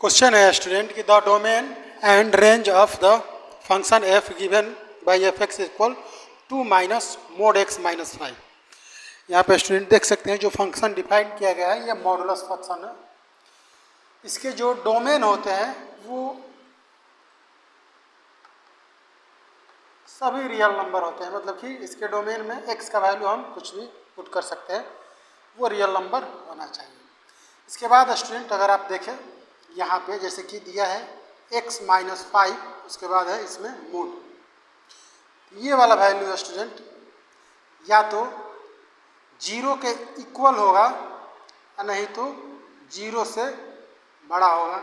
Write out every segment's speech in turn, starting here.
Question है student कि the domain and range of the function F given by F x equal 2 minus mode x minus 5। यहाँ पे student देख सकते हैं जो फंक्शन डिफाइन किया गया है ये मॉडुलस फंक्शन है। इसके जो डोमेन होते हैं वो सभी रियल नंबर होते हैं, मतलब कि इसके डोमेन में एक्स का वैल्यू हम कुछ भी पुट कर सकते हैं, वो रियल नंबर होना चाहिए। इसके बाद स्टूडेंट अगर आप देखें यहाँ पे जैसे कि दिया है x माइनस 5, उसके बाद है इसमें मूड, ये वाला वैल्यू है स्टूडेंट या तो 0 के इक्वल होगा या नहीं तो 0 से बड़ा होगा।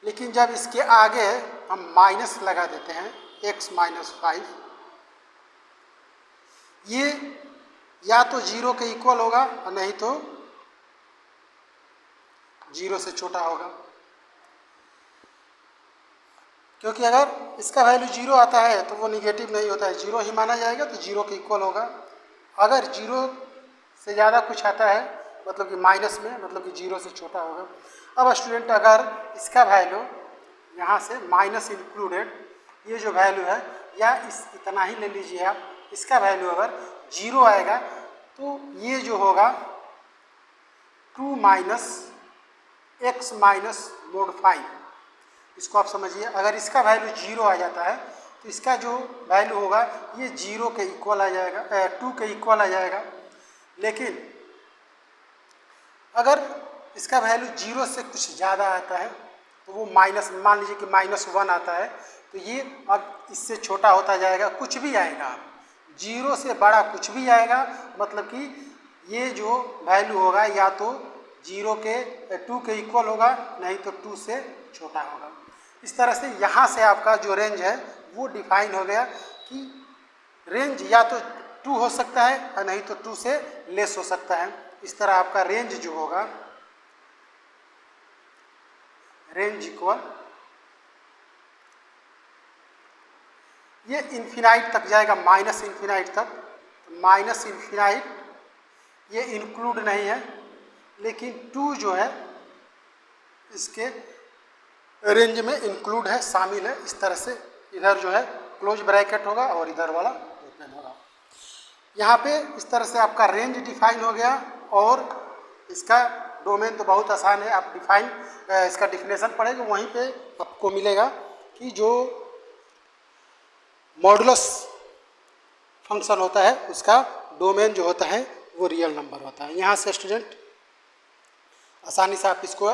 लेकिन जब इसके आगे हम माइनस लगा देते हैं x माइनस 5, ये या तो 0 के इक्वल होगा और नहीं तो 0 से छोटा होगा, क्योंकि अगर इसका वैल्यू 0 आता है तो वो निगेटिव नहीं होता है, 0 ही माना जाएगा तो 0 के इक्वल होगा। अगर 0 से ज़्यादा कुछ आता है मतलब कि माइनस में, मतलब कि 0 से छोटा होगा। अब स्टूडेंट अगर इसका वैल्यू यहाँ से माइनस इंक्लूडेड ये जो वैल्यू है या इतना ही ले लीजिए आप, इसका वैल्यू अगर 0 आएगा तो ये जो होगा 2 माइनस एक्स माइनस मोड 5, इसको आप समझिए। अगर इसका वैल्यू 0 आ जाता है तो इसका जो वैल्यू होगा ये 0 के इक्वल आ जाएगा, 2 के इक्वल आ जाएगा। लेकिन अगर इसका वैल्यू 0 से कुछ ज़्यादा आता है तो वो माइनस, मान लीजिए कि -1 आता है तो ये अब इससे छोटा होता जाएगा, कुछ भी आएगा, 0 से बड़ा कुछ भी आएगा, मतलब कि ये जो वैल्यू होगा या तो 2 के इक्वल होगा नहीं तो 2 से छोटा होगा। इस तरह से यहाँ से आपका जो रेंज है वो डिफाइन हो गया कि रेंज या तो 2 हो सकता है और नहीं तो 2 से लेस हो सकता है। इस तरह आपका रेंज जो होगा, रेंज इक्वल ये इन्फिनाइट तक जाएगा, माइनस इन्फिनाइट तक। माइनस इन्फिनाइट ये इंक्लूड नहीं है, लेकिन 2 जो है इसके रेंज में इंक्लूड है, शामिल है। इस तरह से इधर जो है क्लोज ब्रैकेट होगा और इधर वाला ओपन होगा। यहाँ पे इस तरह से आपका रेंज डिफाइन हो गया और इसका डोमेन तो बहुत आसान है, आप डिफाइन इसका डिफिनेशन पढ़ेंगे वहीं पे आपको मिलेगा कि जो मॉडुलस फंक्शन होता है उसका डोमेन जो होता है वो रियल नंबर होता है। यहाँ से स्टूडेंट आसानी से आप इसको